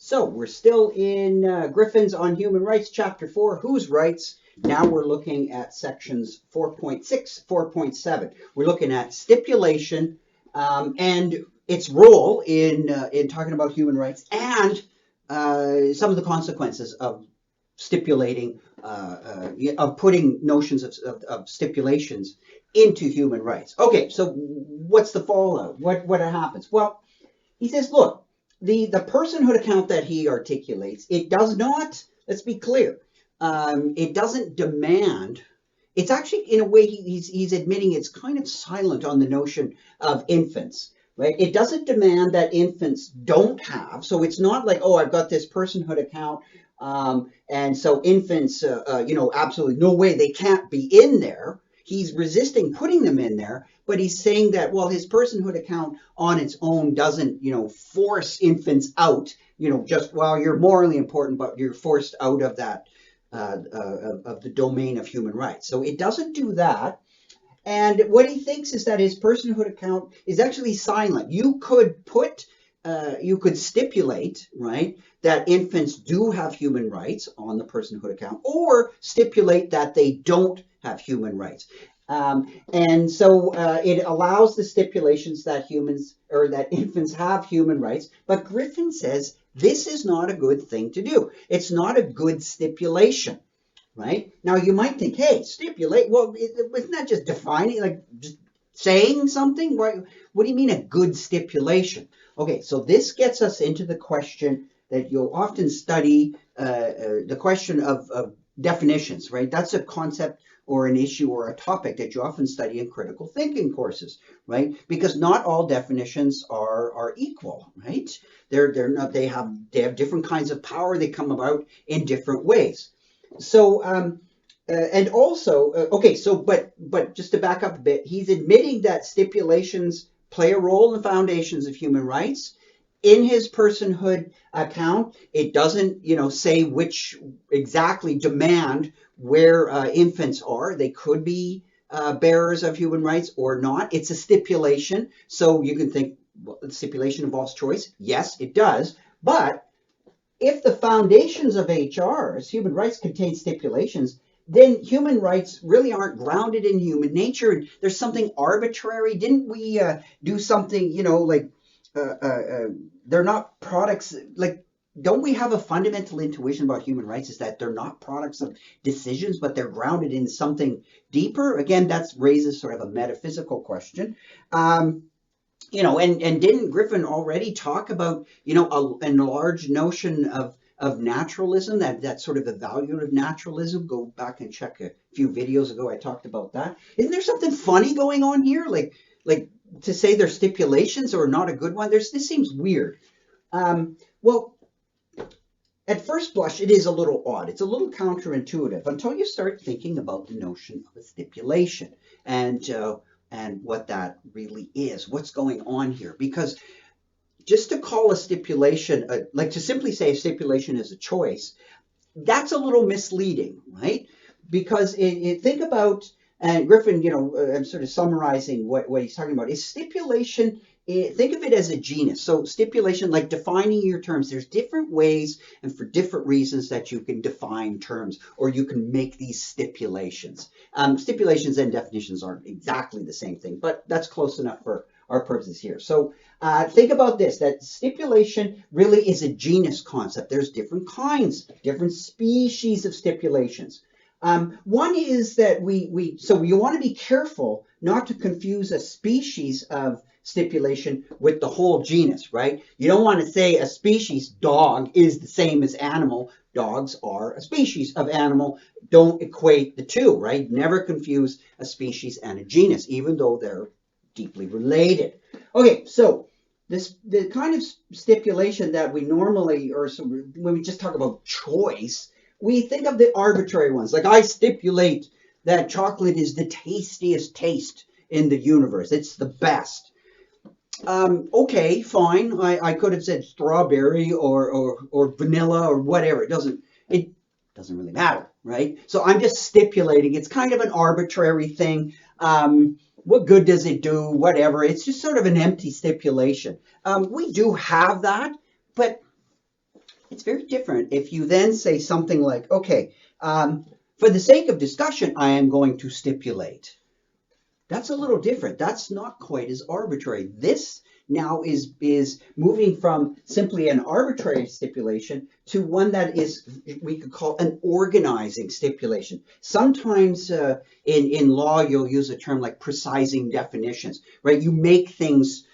So we're still in Griffin's on Human Rights, Chapter 4, Whose Rights? Now we're looking at sections 4.6, 4.7. We're looking at stipulation and its role in talking about human rights and some of the consequences of stipulating, of putting notions of stipulations into human rights. Okay, so what's the fallout? What happens? Well, he says, look, the personhood account that he articulates, it does not, let's be clear, it doesn't demand, it's actually, in a way, he's admitting it's kind of silent on the notion of infants, right? It doesn't demand that infants don't have, so it's not like, oh, I've got this personhood account, and so infants, absolutely no way, they can't be in there. He's resisting putting them in there, but he's saying that, well, his personhood account on its own doesn't, force infants out, just, well, you're morally important, but you're forced out of that, of the domain of human rights. So it doesn't do that. And what he thinks is that his personhood account is actually silent. You could stipulate, right, that infants do have human rights on the personhood account, or stipulate that they don't have human rights. And so it allows the stipulations that infants have human rights. But Griffin says this is not a good thing to do. It's not a good stipulation, right? Now you might think, hey, stipulate. Well, it's not just defining, like just saying something. Right? What do you mean a good stipulation? Okay, so this gets us into the question that you'll often study, the question of definitions, right? That's a concept or an issue or a topic that you often study in critical thinking courses, right? Because not all definitions are equal, right? They're not. They have different kinds of power. They come about in different ways. So and also okay. So but just to back up a bit, he's admitting that stipulations play a role in the foundations of human rights. In his personhood account, it doesn't, say which exactly demand where infants are. They could be bearers of human rights or not. It's a stipulation. So you can think, well, the stipulation involves choice. Yes, it does. But if the foundations of HRs, human rights, contain stipulations, then human rights really aren't grounded in human nature. And there's something arbitrary. Didn't we do something, like they're not products, like, don't we have a fundamental intuition about human rights is that they're not products of decisions, but they're grounded in something deeper? Again, that raises sort of a metaphysical question. And didn't Griffin already talk about, a large notion of naturalism, that sort of evaluative naturalism? Go back and check a few videos ago. I talked about that. Isn't there something funny going on here? Like to say their stipulations are not a good one. This seems weird. Well, at first blush, it is a little odd. It's a little counterintuitive until you start thinking about the notion of a stipulation and what that really is. What's going on here? Because just to call a stipulation, like to simply say a stipulation is a choice, that's a little misleading, right? Because think about, and Griffin, I'm sort of summarizing what he's talking about, is stipulation. Think of it as a genus. So stipulation, like defining your terms, there's different ways and for different reasons that you can define terms, or you can make these stipulations. Stipulations and definitions aren't exactly the same thing, but that's close enough for our purposes here. So think about this, that stipulation really is a genus concept. There's different kinds, different species of stipulations. One is that so you want to be careful not to confuse a species of stipulation with the whole genus, right? You don't want to say a species, dog, is the same as animal. Dogs are a species of animal. Don't equate the two, right? Never confuse a species and a genus, even though they're deeply related. Okay, so the kind of stipulation that we normally, or so when we just talk about choice, we think of the arbitrary ones. Like, I stipulate that chocolate is the tastiest taste in the universe. It's the best. Okay, fine. I could have said strawberry or vanilla or whatever. It doesn't really matter, right? So I'm just stipulating. It's kind of an arbitrary thing. What good does it do? Whatever. It's just sort of an empty stipulation. We do have that, but It's very different if you then say something like, okay, for the sake of discussion, I am going to stipulate. That's a little different. That's not quite as arbitrary. This now is moving from simply an arbitrary stipulation to one that is, we could call an organizing stipulation. Sometimes in law you'll use a term like precising definitions, right? You make things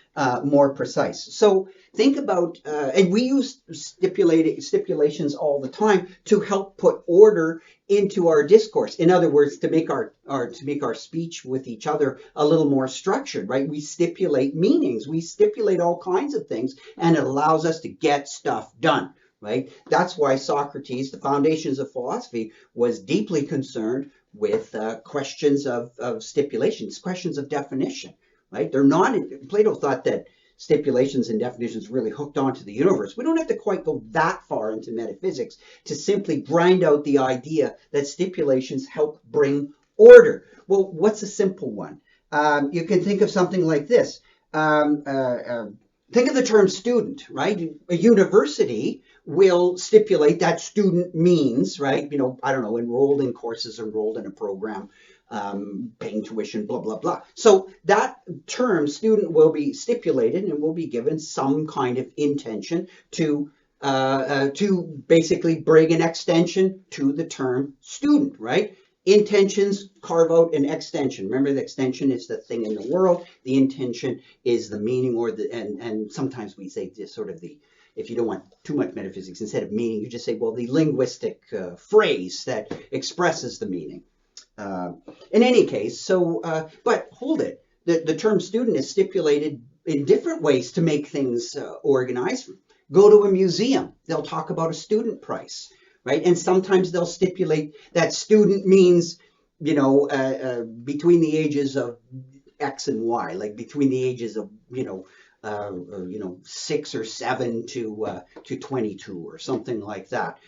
more precise. So think about, and we use stipulations all the time to help put order into our discourse. In other words, to make our speech with each other a little more structured, right? We stipulate meanings, we stipulate all kinds of things, and it allows us to get stuff done, right? That's why Socrates, the foundations of philosophy, was deeply concerned with questions of stipulations, questions of definition, right? They're not, Plato thought that stipulations and definitions really hooked onto the universe. We don't have to quite go that far into metaphysics to simply grind out the idea that stipulations help bring order. Well, what's a simple one? You can think of something like this. Think of the term student, right? A university will stipulate that student means, right? I don't know, enrolled in courses, enrolled in a program, paying tuition, blah, blah, blah. So that term student will be stipulated and will be given some kind of intention to basically bring an extension to the term student, right? Intentions carve out an extension. Remember, the extension is the thing in the world. The intention is the meaning, or and sometimes we say this sort of if you don't want too much metaphysics, instead of meaning, you just say, well, the linguistic phrase that expresses the meaning. In any case, but hold it. The term student is stipulated in different ways to make things organized. Go to a museum, they'll talk about a student price, right? And sometimes they'll stipulate that student means, between the ages of X and Y, like between the ages of, 6 or 7 to 22 or something like that.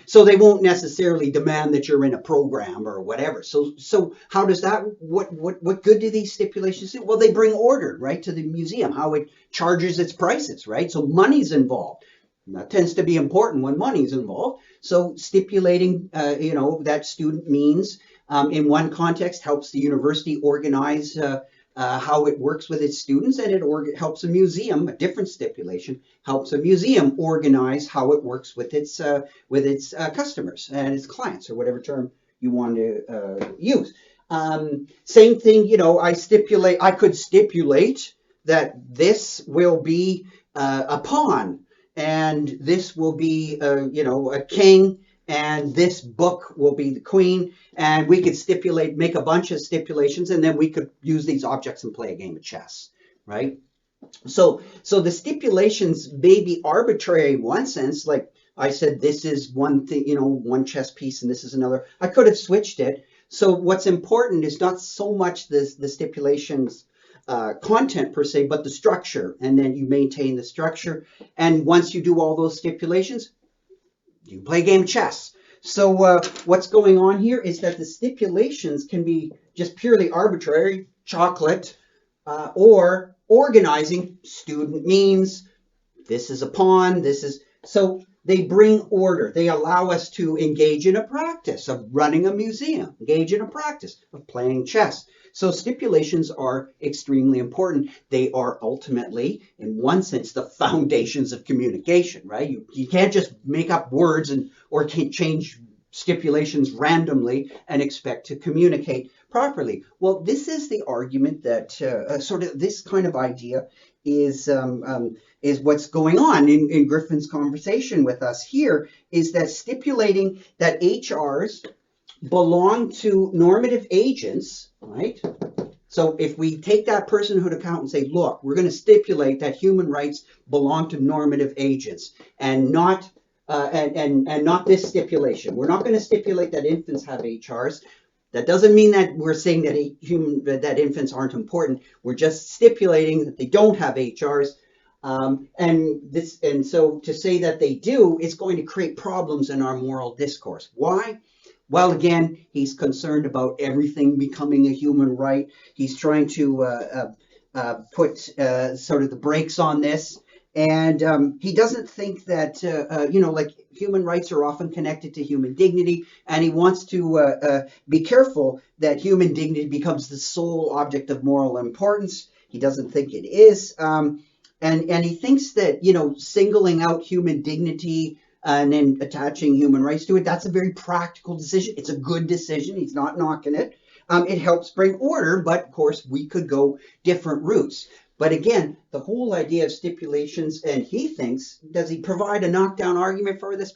So they won't necessarily demand that you're in a program or whatever. So how does that, what good do these stipulations do? Well, they bring order, right, to the museum, how it charges its prices, right? So money's involved. That tends to be important when money's involved. So stipulating, that student means in one context helps the university organize how it works with its students, and it helps a museum, a different stipulation, helps a museum organize how it works with its customers and its clients, or whatever term you want to use. Same thing, I could stipulate that this will be a pawn, and this will be, a king, and this book will be the queen, and we could make a bunch of stipulations, and then we could use these objects and play a game of chess, right? So the stipulations may be arbitrary in one sense, like I said, this is one thing, one chess piece, and this is another. I could have switched it. So what's important is not so much the stipulations content per se, but the structure, and then you maintain the structure. And once you do all those stipulations, you play a game of chess. So what's going on here is that the stipulations can be just purely arbitrary, chocolate, or organizing. Student means this is a pawn, so they bring order. They allow us to engage in a practice of running a museum, engage in a practice of playing chess. So stipulations are extremely important. They are ultimately, in one sense, the foundations of communication, right? You can't just make up words or change stipulations randomly and expect to communicate properly. Well, this is the argument that sort of this kind of idea is what's going on in Griffin's conversation with us here, is that stipulating that HRs belong to normative agents, right? So if we take that personhood account and say, look, we're going to stipulate that human rights belong to normative agents, and not not this stipulation. We're not going to stipulate that infants have HRs. That doesn't mean that we're saying that infants aren't important. We're just stipulating that they don't have HRs. And so to say that they do is going to create problems in our moral discourse. Why? Well, again, he's concerned about everything becoming a human right. He's trying to put sort of the brakes on this. And he doesn't think that, like human rights are often connected to human dignity, and he wants to be careful that human dignity becomes the sole object of moral importance. He doesn't think it is. And he thinks that, singling out human dignity and then attaching human rights to it, that's a very practical decision. It's a good decision. He's not knocking it. It helps bring order, but of course, we could go different routes. But again, the whole idea of stipulations, and he thinks, does he provide a knockdown argument for this?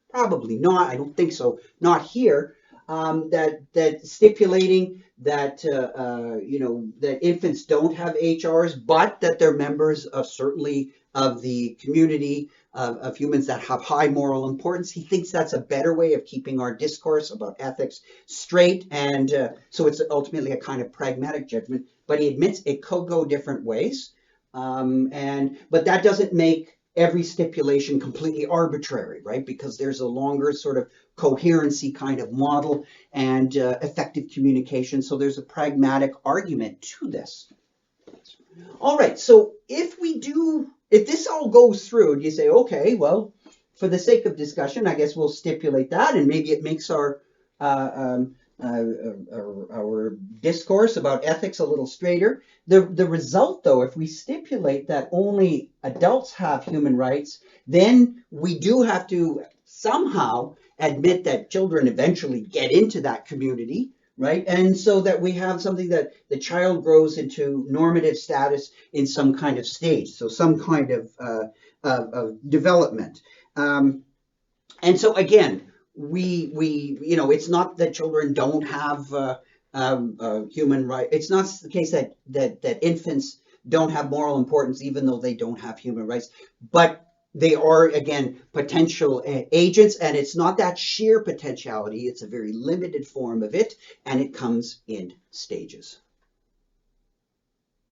Probably not. I don't think so. Not here. That stipulating that that infants don't have HRs, but that they're members of certainly of the community of humans that have high moral importance. He thinks that's a better way of keeping our discourse about ethics straight, and so it's ultimately a kind of pragmatic judgment. But he admits it could go different ways, but that doesn't make every stipulation completely arbitrary, right? Because there's a longer sort of coherency kind of model and effective communication. So there's a pragmatic argument to this. All right, so if this all goes through, you say, okay, well, for the sake of discussion, I guess we'll stipulate that, and maybe it makes our discourse about ethics a little straighter. The result, though, if we stipulate that only adults have human rights, then we do have to somehow admit that children eventually get into that community, right? And so that we have something that the child grows into normative status in some kind of stage, so some kind of development. And so again, it's not that children don't have human rights. It's not the case that infants don't have moral importance, even though they don't have human rights. But they are, again, potential agents, and it's not that sheer potentiality. It's a very limited form of it, and it comes in stages.